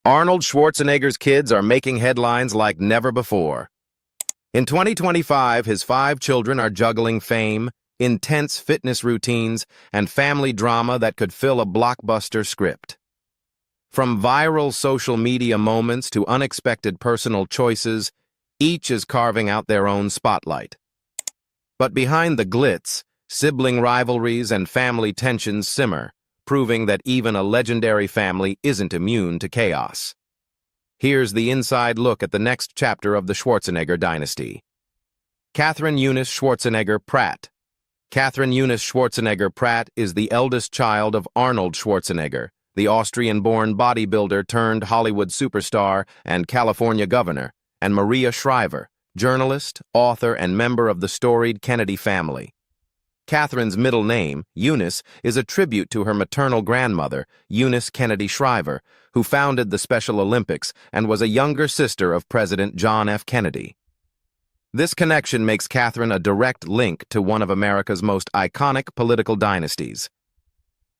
Arnold Schwarzenegger's kids are making headlines like never before. In 2025, his 5 children are juggling fame, intense fitness routines, and family drama that could fill a blockbuster script. From viral social media moments to unexpected personal choices, each is carving out their own spotlight. But behind the glitz, sibling rivalries and family tensions simmer, proving that even a legendary family isn't immune to chaos. Here's the inside look at the next chapter of the Schwarzenegger dynasty. Catherine Eunice Schwarzenegger Pratt. Catherine Eunice Schwarzenegger Pratt is the eldest child of Arnold Schwarzenegger, the Austrian-born bodybuilder turned Hollywood superstar and California governor, and Maria Shriver, journalist, author, and member of the storied Kennedy family. Catherine's middle name, Eunice, is a tribute to her maternal grandmother, Eunice Kennedy Shriver, who founded the Special Olympics and was a younger sister of President John F. Kennedy. This connection makes Catherine a direct link to one of America's most iconic political dynasties.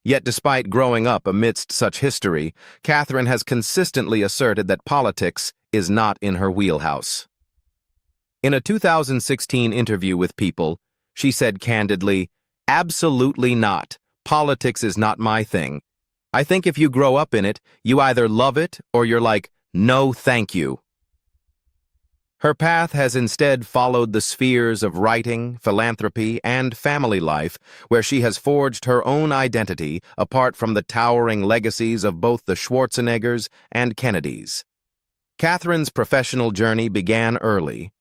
Yet despite growing up amidst such history, Catherine has consistently asserted that politics is not in her wheelhouse. In a 2016 interview with People, she said candidly, "Absolutely not. Politics is not my thing. I think if you grow up in it, you either love it or you're like, no thank you." Her path has instead followed the spheres of writing, philanthropy, and family life, where she has forged her own identity apart from the towering legacies of both the Schwarzeneggers and Kennedys. Catherine's professional journey began early.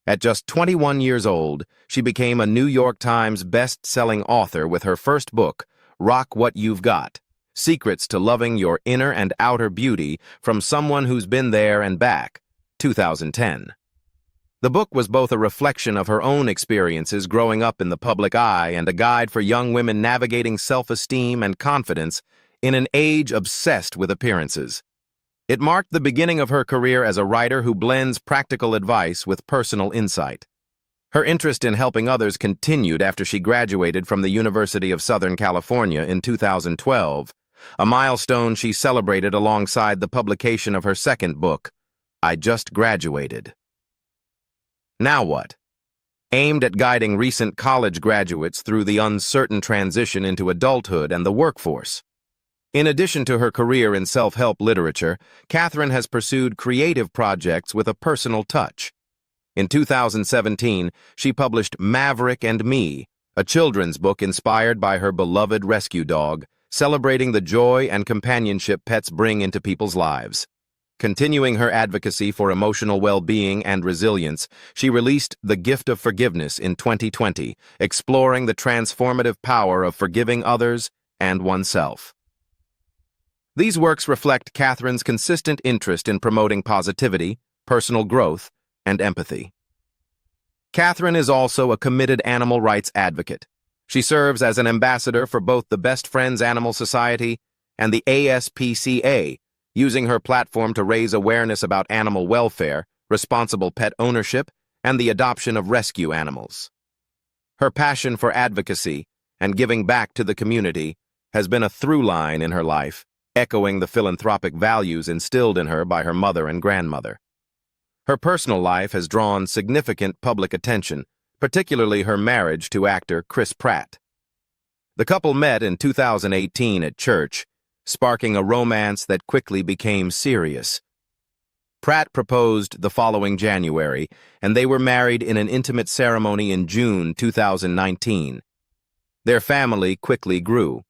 At just 21 years old, she became a New York Times best-selling author with her first book, Rock What You've Got: Secrets to Loving Your Inner and Outer Beauty from Someone Who's Been There and Back, 2010. The book was both a reflection of her own experiences growing up in the public eye and a guide for young women navigating self-esteem and confidence in an age obsessed with appearances. It marked the beginning of her career as a writer who blends practical advice with personal insight. Her interest in helping others continued after she graduated from the University of Southern California in 2012, a milestone she celebrated alongside the publication of her second book, I Just Graduated. Now what? Aimed at guiding recent college graduates through the uncertain transition into adulthood and the workforce. In addition to her career in self-help literature, Catherine has pursued creative projects with a personal touch. In 2017, she published Maverick and Me, a children's book inspired by her beloved rescue dog, celebrating the joy and companionship pets bring into people's lives. Continuing her advocacy for emotional well-being and resilience, she released The Gift of Forgiveness in 2020, exploring the transformative power of forgiving others and oneself. These works reflect Catherine's consistent interest in promoting positivity, personal growth, and empathy. Catherine is also a committed animal rights advocate. She serves as an ambassador for both the Best Friends Animal Society and the ASPCA, using her platform to raise awareness about animal welfare, responsible pet ownership, and the adoption of rescue animals. Her passion for advocacy and giving back to the community has been a through line in her life, echoing the philanthropic values instilled in her by her mother and grandmother. Her personal life has drawn significant public attention, particularly her marriage to actor Chris Pratt. The couple met in 2018 at church, sparking a romance that quickly became serious. Pratt proposed the following January, and they were married in an intimate ceremony in June 2019. Their family quickly grew.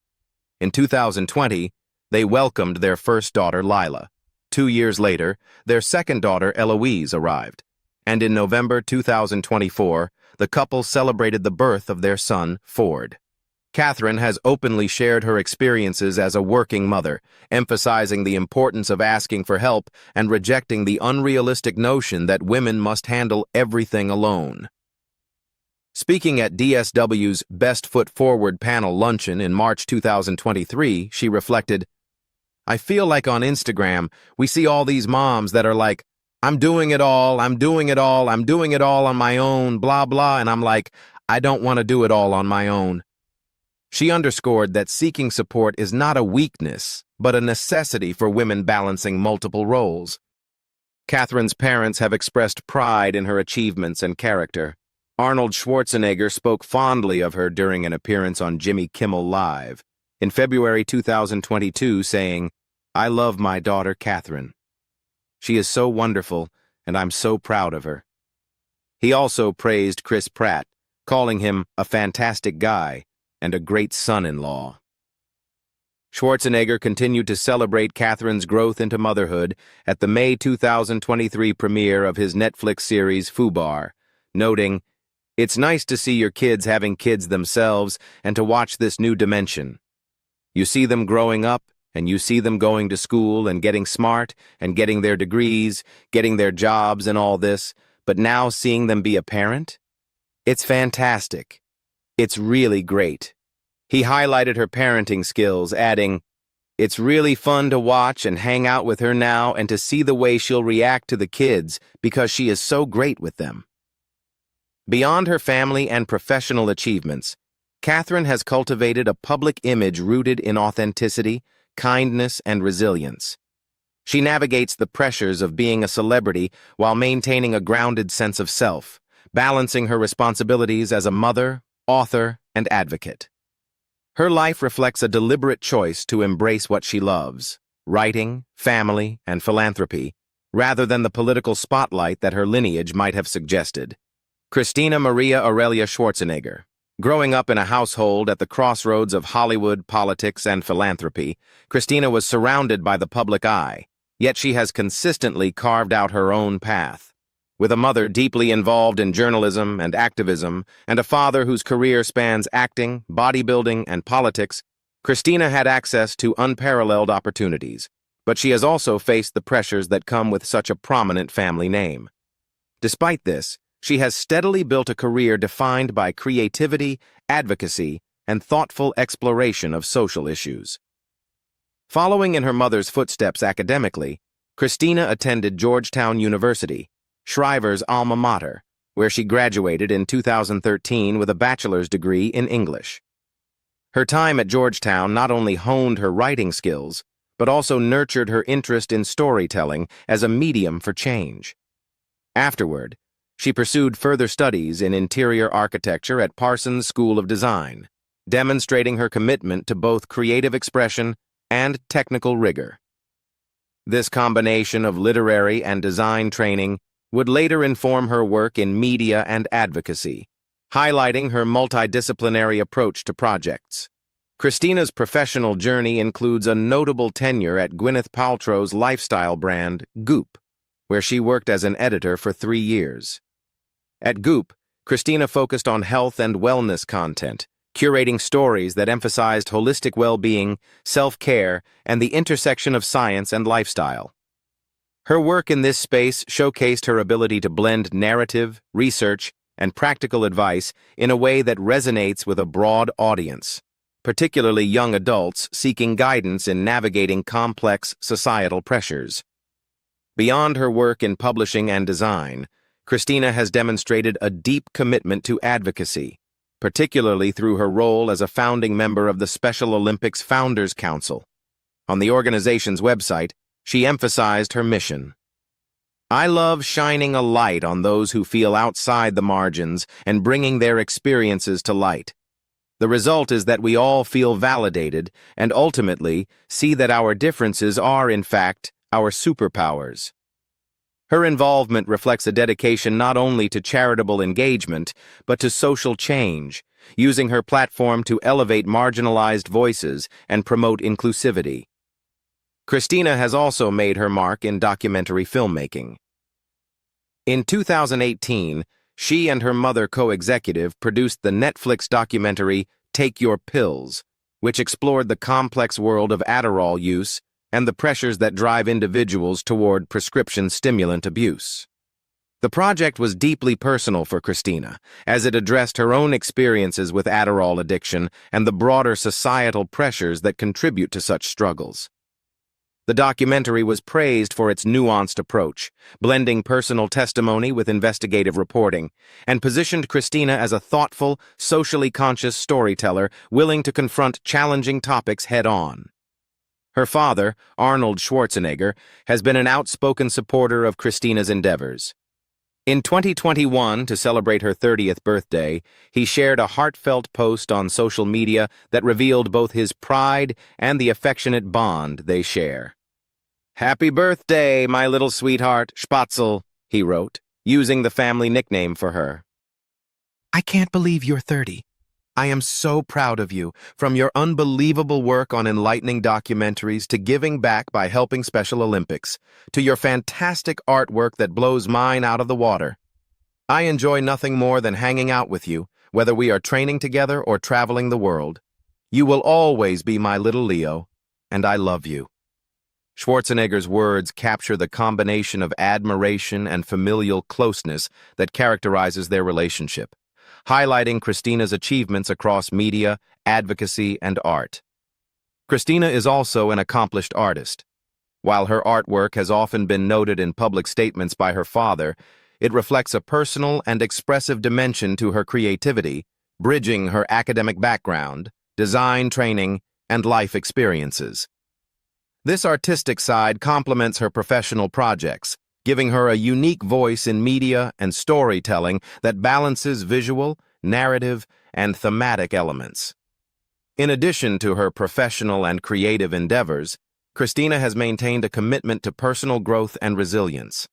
In 2020, they welcomed their first daughter, Lila. 2 years later, their second daughter, Eloise, arrived. And in November 2024, the couple celebrated the birth of their son, Ford. Catherine has openly shared her experiences as a working mother, emphasizing the importance of asking for help and rejecting the unrealistic notion that women must handle everything alone. Speaking at DSW's Best Foot Forward panel luncheon in March 2023, she reflected, "I feel like on Instagram, we see all these moms that are like, I'm doing it all, I'm doing it all, I'm doing it all on my own, blah, blah, and I'm like, I don't want to do it all on my own." She underscored that seeking support is not a weakness, but a necessity for women balancing multiple roles. Catherine's parents have expressed pride in her achievements and character. Arnold Schwarzenegger spoke fondly of her during an appearance on Jimmy Kimmel Live in February 2022, saying, "I love my daughter Catherine. She is so wonderful, and I'm so proud of her." He also praised Chris Pratt, calling him a fantastic guy and a great son-in-law. Schwarzenegger continued to celebrate Catherine's growth into motherhood at the May 2023 premiere of his Netflix series Fubar, noting, "It's nice to see your kids having kids themselves and to watch this new dimension. You see them growing up, and you see them going to school and getting smart and getting their degrees, getting their jobs and all this, but now seeing them be a parent? It's fantastic. It's really great." He highlighted her parenting skills, adding, "It's really fun to watch and hang out with her now and to see the way she'll react to the kids because she is so great with them." Beyond her family and professional achievements, Catherine has cultivated a public image rooted in authenticity, kindness, and resilience. She navigates the pressures of being a celebrity while maintaining a grounded sense of self, balancing her responsibilities as a mother, author, and advocate. Her life reflects a deliberate choice to embrace what she loves, writing, family, and philanthropy, rather than the political spotlight that her lineage might have suggested. Christina Maria Aurelia Schwarzenegger. Growing up in a household at the crossroads of Hollywood, politics, and philanthropy, Christina was surrounded by the public eye, yet she has consistently carved out her own path. With a mother deeply involved in journalism and activism, and a father whose career spans acting, bodybuilding, and politics, Christina had access to unparalleled opportunities, but she has also faced the pressures that come with such a prominent family name. Despite this, she has steadily built a career defined by creativity, advocacy, and thoughtful exploration of social issues. Following in her mother's footsteps academically, Christina attended Georgetown University, Shriver's alma mater, where she graduated in 2013 with a bachelor's degree in English. Her time at Georgetown not only honed her writing skills, but also nurtured her interest in storytelling as a medium for change. Afterward, she pursued further studies in interior architecture at Parsons School of Design, demonstrating her commitment to both creative expression and technical rigor. This combination of literary and design training would later inform her work in media and advocacy, highlighting her multidisciplinary approach to projects. Christina's professional journey includes a notable tenure at Gwyneth Paltrow's lifestyle brand, Goop, where she worked as an editor for 3 years. At Goop, Christina focused on health and wellness content, curating stories that emphasized holistic well-being, self-care, and the intersection of science and lifestyle. Her work in this space showcased her ability to blend narrative, research, and practical advice in a way that resonates with a broad audience, particularly young adults seeking guidance in navigating complex societal pressures. Beyond her work in publishing and design, Christina has demonstrated a deep commitment to advocacy, particularly through her role as a founding member of the Special Olympics Founders Council. On the organization's website, she emphasized her mission. "I love shining a light on those who feel outside the margins and bringing their experiences to light. The result is that we all feel validated and ultimately see that our differences are, in fact, our superpowers." Her involvement reflects a dedication not only to charitable engagement, but to social change, using her platform to elevate marginalized voices and promote inclusivity. Christina has also made her mark in documentary filmmaking. In 2018, she and her mother co-executive produced the Netflix documentary Take Your Pills, which explored the complex world of Adderall use and the pressures that drive individuals toward prescription stimulant abuse. The project was deeply personal for Christina, as it addressed her own experiences with Adderall addiction and the broader societal pressures that contribute to such struggles. The documentary was praised for its nuanced approach, blending personal testimony with investigative reporting, and positioned Christina as a thoughtful, socially conscious storyteller willing to confront challenging topics head-on. Her father, Arnold Schwarzenegger, has been an outspoken supporter of Christina's endeavors. In 2021, to celebrate her 30th birthday, he shared a heartfelt post on social media that revealed both his pride and the affectionate bond they share. "Happy birthday, my little sweetheart, Spatzel," he wrote, using the family nickname for her. "I can't believe you're 30. I am so proud of you, from your unbelievable work on enlightening documentaries to giving back by helping Special Olympics, to your fantastic artwork that blows mine out of the water. I enjoy nothing more than hanging out with you, whether we are training together or traveling the world. You will always be my little Leo, and I love you." Schwarzenegger's words capture the combination of admiration and familial closeness that characterizes their relationship, highlighting Christina's achievements across media, advocacy, and art. Christina is also an accomplished artist. While her artwork has often been noted in public statements by her father, it reflects a personal and expressive dimension to her creativity, bridging her academic background, design training, and life experiences. This artistic side complements her professional projects, giving her a unique voice in media and storytelling that balances visual, narrative, and thematic elements. In addition to her professional and creative endeavors, Christina has maintained a commitment to personal growth and resilience.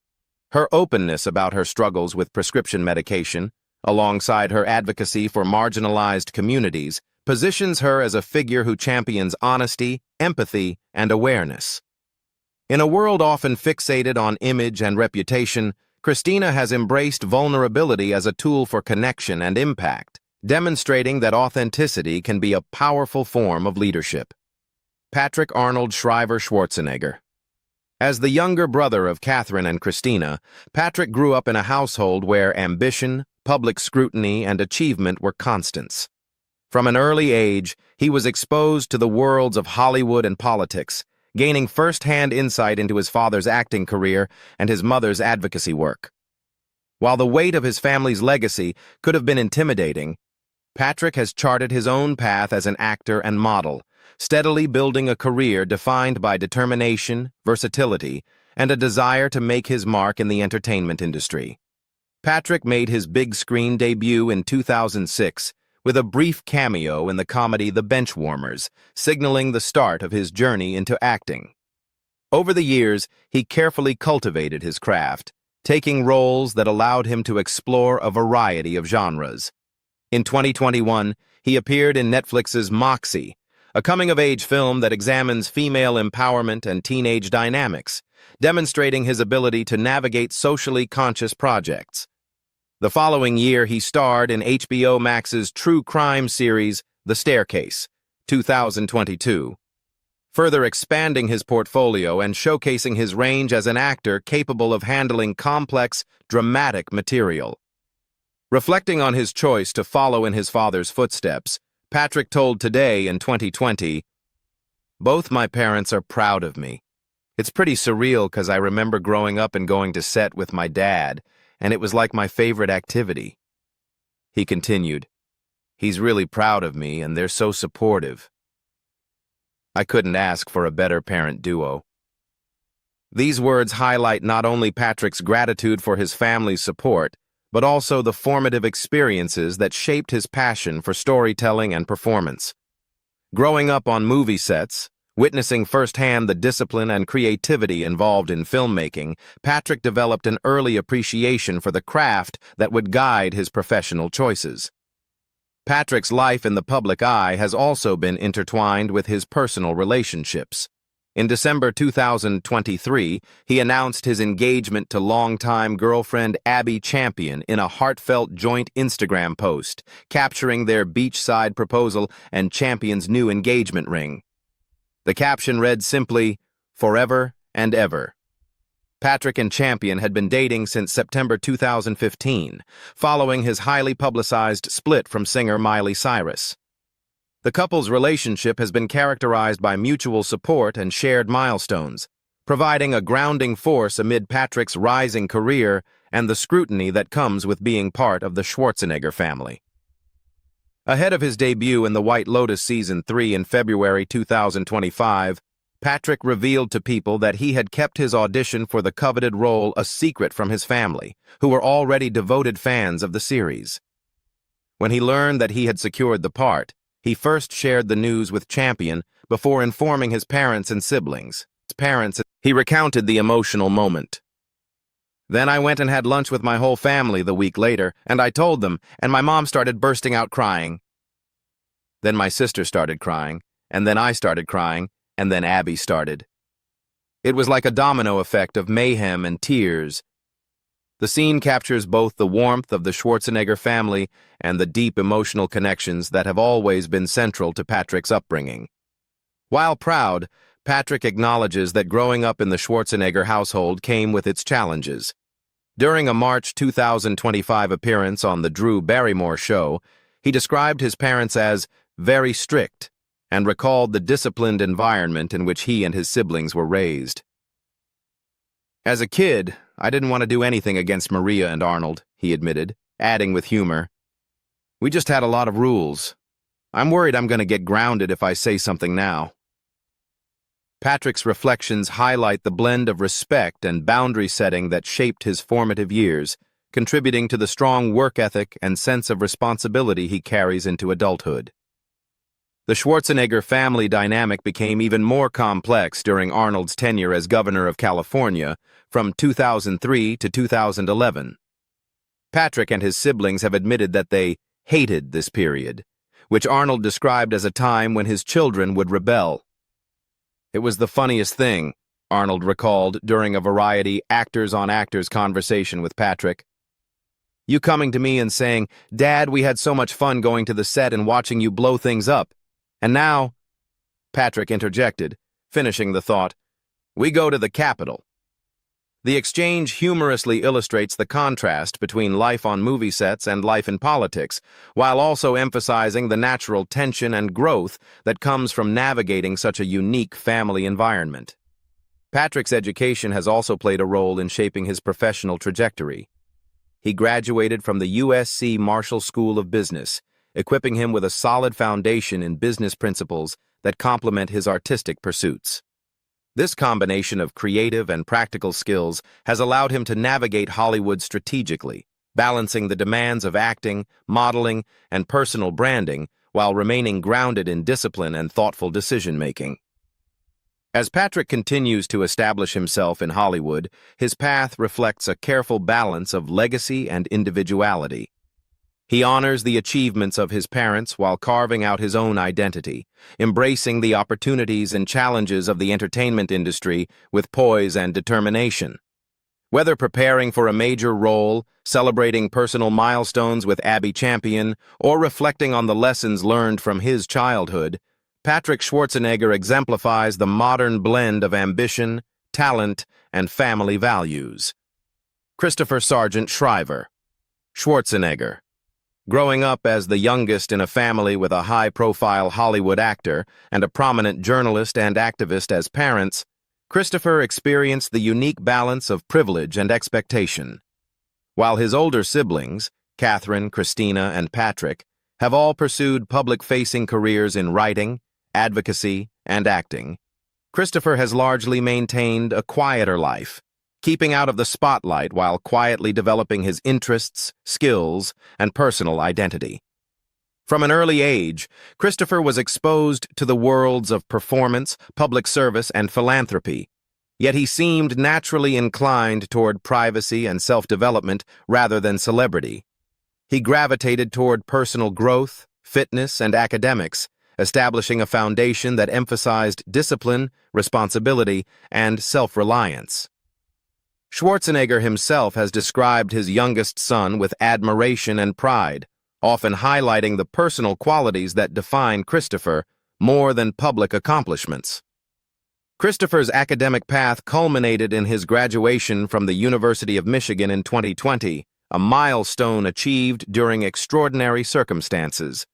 Her openness about her struggles with prescription medication, alongside her advocacy for marginalized communities, positions her as a figure who champions honesty, empathy, and awareness. In a world often fixated on image and reputation, Christina has embraced vulnerability as a tool for connection and impact, demonstrating that authenticity can be a powerful form of leadership. Patrick Arnold Schwarzenegger. As the younger brother of Catherine and Christina, Patrick grew up in a household where ambition, public scrutiny, and achievement were constants. From an early age, he was exposed to the worlds of Hollywood and politics, gaining first-hand insight into his father's acting career and his mother's advocacy work. While the weight of his family's legacy could have been intimidating, Patrick has charted his own path as an actor and model, steadily building a career defined by determination, versatility, and a desire to make his mark in the entertainment industry. Patrick made his big-screen debut in 2006 with a brief cameo in the comedy The Benchwarmers, signaling the start of his journey into acting. Over the years, he carefully cultivated his craft, taking roles that allowed him to explore a variety of genres. In 2021, he appeared in Netflix's Moxie, a coming-of-age film that examines female empowerment and teenage dynamics, demonstrating his ability to navigate socially conscious projects. The following year, he starred in HBO Max's true crime series, The Staircase, 2022, further expanding his portfolio and showcasing his range as an actor capable of handling complex, dramatic material. Reflecting on his choice to follow in his father's footsteps, Patrick told Today in 2020, "Both my parents are proud of me. It's pretty surreal because I remember growing up and going to set with my dad, and it was like my favorite activity." He continued, "He's really proud of me, and they're so supportive. I couldn't ask for a better parent duo." These words highlight not only Patrick's gratitude for his family's support, but also the formative experiences that shaped his passion for storytelling and performance. Growing up on movie sets, witnessing firsthand the discipline and creativity involved in filmmaking, Patrick developed an early appreciation for the craft that would guide his professional choices. Patrick's life in the public eye has also been intertwined with his personal relationships. In December 2023, he announced his engagement to longtime girlfriend Abby Champion in a heartfelt joint Instagram post, capturing their beachside proposal and Champion's new engagement ring. The caption read simply, "Forever and ever." Patrick and Champion had been dating since September 2015, following his highly publicized split from singer Miley Cyrus. The couple's relationship has been characterized by mutual support and shared milestones, providing a grounding force amid Patrick's rising career and the scrutiny that comes with being part of the Schwarzenegger family. Ahead of his debut in The White Lotus Season 3 in February 2025, Patrick revealed to people that he had kept his audition for the coveted role a secret from his family, who were already devoted fans of the series. When he learned that he had secured the part, he first shared the news with Champion before informing his parents and siblings. He recounted the emotional moment. "Then I went and had lunch with my whole family the week later, and I told them, and my mom started bursting out crying. Then my sister started crying, and then I started crying, and then Abby started. It was like a domino effect of mayhem and tears." The scene captures both the warmth of the Schwarzenegger family and the deep emotional connections that have always been central to Patrick's upbringing. While proud, Patrick acknowledges that growing up in the Schwarzenegger household came with its challenges. During a March 2025 appearance on The Drew Barrymore Show, he described his parents as very strict and recalled the disciplined environment in which he and his siblings were raised. "As a kid, I didn't want to do anything against Maria and Arnold," he admitted, adding with humor, "We just had a lot of rules. I'm worried I'm going to get grounded if I say something now." Patrick's reflections highlight the blend of respect and boundary setting that shaped his formative years, contributing to the strong work ethic and sense of responsibility he carries into adulthood. The Schwarzenegger family dynamic became even more complex during Arnold's tenure as governor of California from 2003 to 2011. Patrick and his siblings have admitted that they hated this period, which Arnold described as a time when his children would rebel. "It was the funniest thing," Arnold recalled during a Variety actors-on-actors conversation with Patrick. "You coming to me and saying, 'Dad, we had so much fun going to the set and watching you blow things up. And now,'" Patrick interjected, finishing the thought, "we go to the Capitol." The exchange humorously illustrates the contrast between life on movie sets and life in politics, while also emphasizing the natural tension and growth that comes from navigating such a unique family environment. Patrick's education has also played a role in shaping his professional trajectory. He graduated from the USC Marshall School of Business, equipping him with a solid foundation in business principles that complement his artistic pursuits. This combination of creative and practical skills has allowed him to navigate Hollywood strategically, balancing the demands of acting, modeling, and personal branding while remaining grounded in discipline and thoughtful decision-making. As Patrick continues to establish himself in Hollywood, his path reflects a careful balance of legacy and individuality. He honors the achievements of his parents while carving out his own identity, embracing the opportunities and challenges of the entertainment industry with poise and determination. Whether preparing for a major role, celebrating personal milestones with Abby Champion, or reflecting on the lessons learned from his childhood, Patrick Schwarzenegger exemplifies the modern blend of ambition, talent, and family values. Christopher Sargent Shriver. Schwarzenegger. Growing up as the youngest in a family with a high-profile Hollywood actor and a prominent journalist and activist as parents, Christopher experienced the unique balance of privilege and expectation. While his older siblings, Catherine, Christina, and Patrick, have all pursued public-facing careers in writing, advocacy, and acting, Christopher has largely maintained a quieter life, keeping out of the spotlight while quietly developing his interests, skills, and personal identity. From an early age, Christopher was exposed to the worlds of performance, public service, and philanthropy, yet he seemed naturally inclined toward privacy and self-development rather than celebrity. He gravitated toward personal growth, fitness, and academics, establishing a foundation that emphasized discipline, responsibility, and self-reliance. Schwarzenegger himself has described his youngest son with admiration and pride, often highlighting the personal qualities that define Christopher more than public accomplishments. Christopher's academic path culminated in his graduation from the University of Michigan in 2020, a milestone achieved during extraordinary circumstances.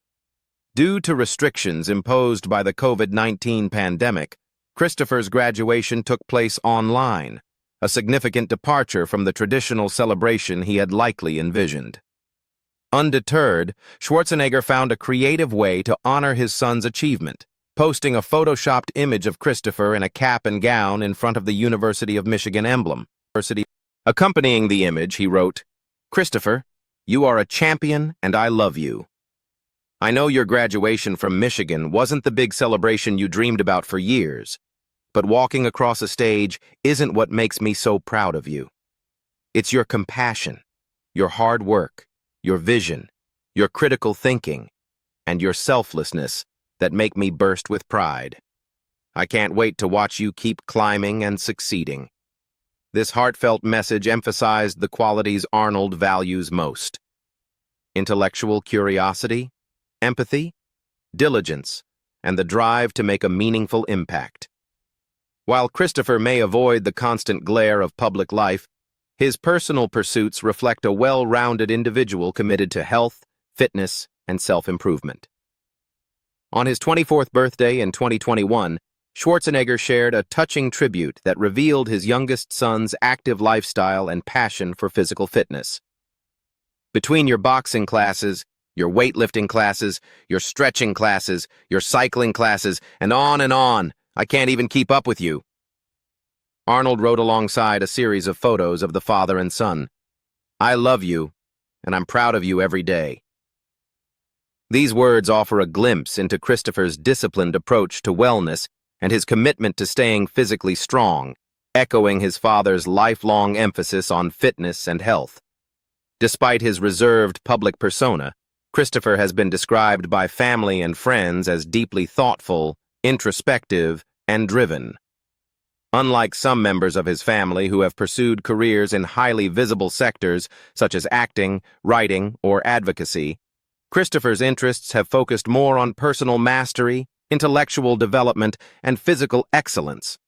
Due to restrictions imposed by the COVID-19 pandemic, Christopher's graduation took place online, a significant departure from the traditional celebration he had likely envisioned. Undeterred, Schwarzenegger found a creative way to honor his son's achievement, posting a photoshopped image of Christopher in a cap and gown in front of the University of Michigan emblem. Accompanying the image, he wrote, "Christopher, you are a champion and I love you. I know your graduation from Michigan wasn't the big celebration you dreamed about for years, but walking across a stage isn't what makes me so proud of you. It's your compassion, your hard work, your vision, your critical thinking, and your selflessness that make me burst with pride. I can't wait to watch you keep climbing and succeeding." This heartfelt message emphasized the qualities Arnold values most: intellectual curiosity, empathy, diligence, and the drive to make a meaningful impact. While Christopher may avoid the constant glare of public life, his personal pursuits reflect a well-rounded individual committed to health, fitness, and self-improvement. On his 24th birthday in 2021, Schwarzenegger shared a touching tribute that revealed his youngest son's active lifestyle and passion for physical fitness. Between your boxing classes, your weightlifting classes, your stretching classes, your cycling classes, and on, I can't even keep up with you. Arnold wrote alongside a series of photos of the father and son. "I love you, and I'm proud of you every day." These words offer a glimpse into Christopher's disciplined approach to wellness and his commitment to staying physically strong, echoing his father's lifelong emphasis on fitness and health. Despite his reserved public persona, Christopher has been described by family and friends as deeply thoughtful, introspective, and driven. Unlike some members of his family who have pursued careers in highly visible sectors such as acting, writing, or advocacy, Christopher's interests have focused more on personal mastery, intellectual development, and physical excellence.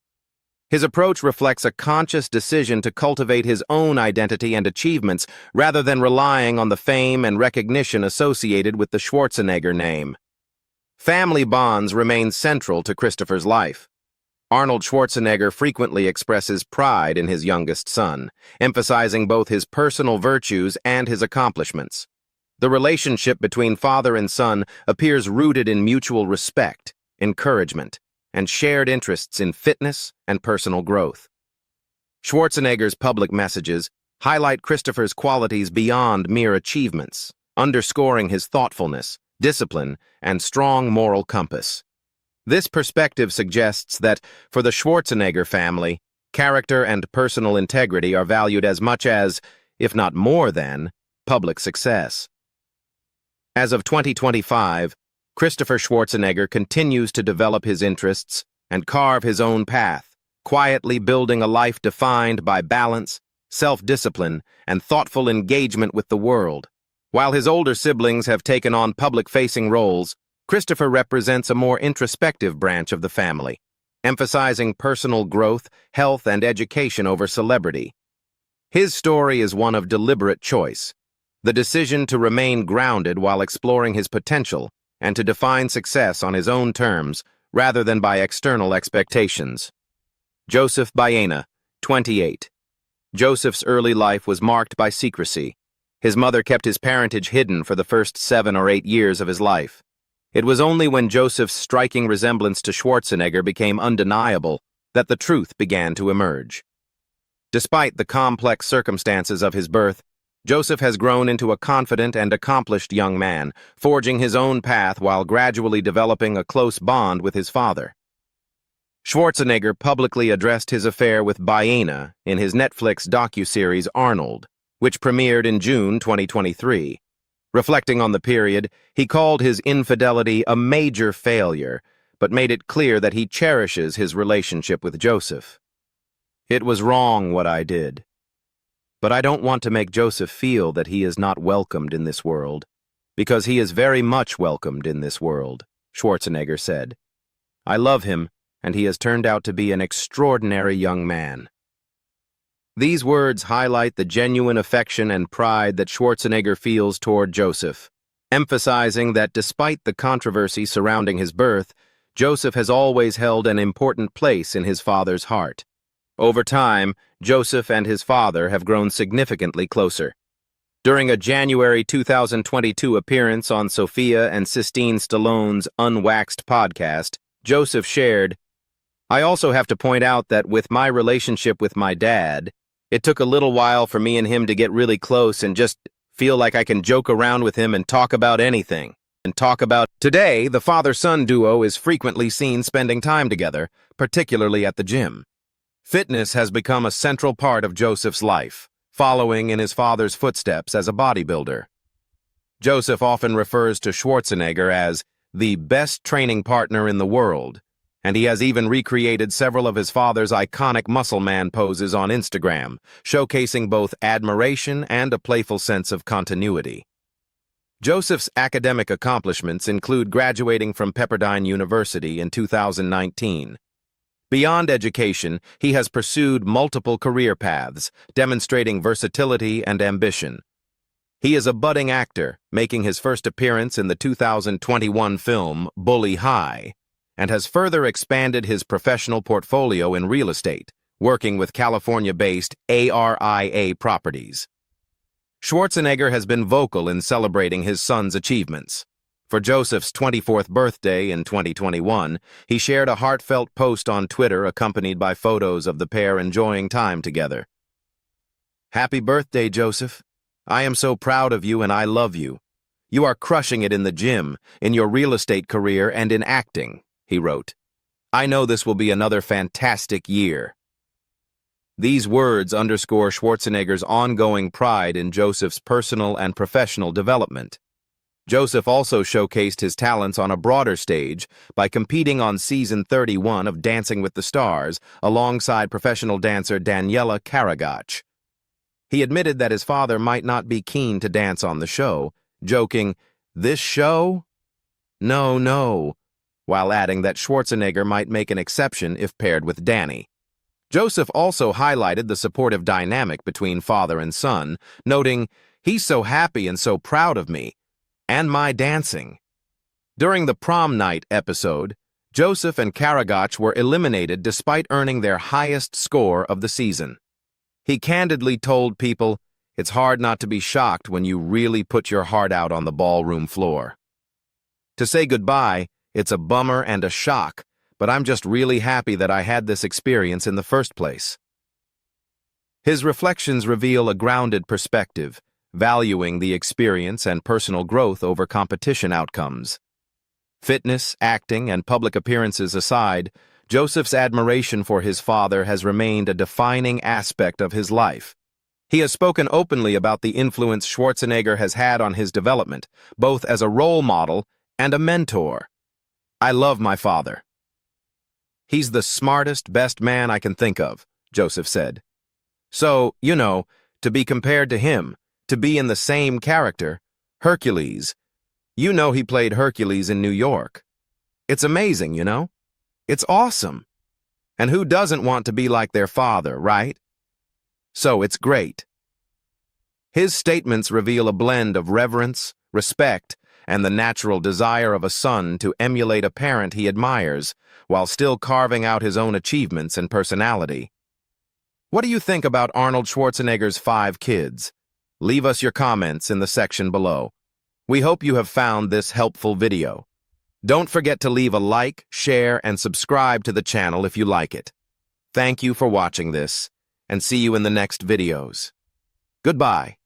His approach reflects a conscious decision to cultivate his own identity and achievements rather than relying on the fame and recognition associated with the Schwarzenegger name. Family bonds remain central to Christopher's life. Arnold Schwarzenegger frequently expresses pride in his youngest son, emphasizing both his personal virtues and his accomplishments. The relationship between father and son appears rooted in mutual respect, encouragement, and shared interests in fitness and personal growth. Schwarzenegger's public messages highlight Christopher's qualities beyond mere achievements, underscoring his thoughtfulness, discipline, and strong moral compass. This perspective suggests that, for the Schwarzenegger family, character and personal integrity are valued as much as, if not more than, public success. As of 2025, Christopher Schwarzenegger continues to develop his interests and carve his own path, quietly building a life defined by balance, self-discipline, and thoughtful engagement with the world. While his older siblings have taken on public-facing roles, Christopher represents a more introspective branch of the family, emphasizing personal growth, health, and education over celebrity. His story is one of deliberate choice, the decision to remain grounded while exploring his potential and to define success on his own terms rather than by external expectations. Joseph Baena, 28. Joseph's early life was marked by secrecy. His mother kept his parentage hidden for the first 7 or 8 years of his life. It was only when Joseph's striking resemblance to Schwarzenegger became undeniable that the truth began to emerge. Despite the complex circumstances of his birth, Joseph has grown into a confident and accomplished young man, forging his own path while gradually developing a close bond with his father. Schwarzenegger publicly addressed his affair with Baena in his Netflix docuseries Arnold, which premiered in June 2023. Reflecting on the period, he called his infidelity a major failure, but made it clear that he cherishes his relationship with Joseph. "It was wrong what I did. But I don't want to make Joseph feel that he is not welcomed in this world, because he is very much welcomed in this world," Schwarzenegger said. "I love him, and he has turned out to be an extraordinary young man." These words highlight the genuine affection and pride that Schwarzenegger feels toward Joseph, emphasizing that despite the controversy surrounding his birth, Joseph has always held an important place in his father's heart. Over time, Joseph and his father have grown significantly closer. During a January 2022 appearance on Sofia and Sistine Stallone's Unwaxed podcast, Joseph shared, "I also have to point out that with my relationship with my dad, it took a little while for me and him to get really close and just feel like I can joke around with him and talk about anything. Today, the father-son duo is frequently seen spending time together, particularly at the gym. Fitness has become a central part of Joseph's life, following in his father's footsteps as a bodybuilder. Joseph often refers to Schwarzenegger as the best training partner in the world, and he has even recreated several of his father's iconic muscle man poses on Instagram, showcasing both admiration and a playful sense of continuity. Joseph's academic accomplishments include graduating from Pepperdine University in 2019. Beyond education, he has pursued multiple career paths, demonstrating versatility and ambition. He is a budding actor, making his first appearance in the 2021 film Bully High, and has further expanded his professional portfolio in real estate, working with California-based ARIA Properties. Schwarzenegger has been vocal in celebrating his son's achievements. For Joseph's 24th birthday in 2021, he shared a heartfelt post on Twitter accompanied by photos of the pair enjoying time together. "Happy birthday, Joseph. I am so proud of you and I love you. You are crushing it in the gym, in your real estate career, and in acting," he wrote. "I know this will be another fantastic year." These words underscore Schwarzenegger's ongoing pride in Joseph's personal and professional development. Joseph also showcased his talents on a broader stage by competing on season 31 of Dancing with the Stars alongside professional dancer Daniela Karagach. He admitted that his father might not be keen to dance on the show, joking, "This show? No, no," while adding that Schwarzenegger might make an exception if paired with Danny. Joseph also highlighted the supportive dynamic between father and son, noting, "He's so happy and so proud of me, and my dancing." During the prom night episode, Joseph and Karagach were eliminated despite earning their highest score of the season. He candidly told people, "It's hard not to be shocked when you really put your heart out on the ballroom floor. To say goodbye, it's a bummer and a shock, but I'm just really happy that I had this experience in the first place." His reflections reveal a grounded perspective, valuing the experience and personal growth over competition outcomes. Fitness, acting, and public appearances aside, Joseph's admiration for his father has remained a defining aspect of his life. He has spoken openly about the influence Schwarzenegger has had on his development, both as a role model and a mentor. "I love my father. He's the smartest, best man I can think of," Joseph said. "So, to be compared to him, to be in the same character, Hercules. He played Hercules in New York. It's amazing, It's awesome. And who doesn't want to be like their father, right? So it's great." His statements reveal a blend of reverence, respect, and the natural desire of a son to emulate a parent he admires, while still carving out his own achievements and personality. What do you think about Arnold Schwarzenegger's 5 kids? Leave us your comments in the section below. We hope you have found this helpful video. Don't forget to leave a like, share, and subscribe to the channel if you like it. Thank you for watching this, and see you in the next videos. Goodbye.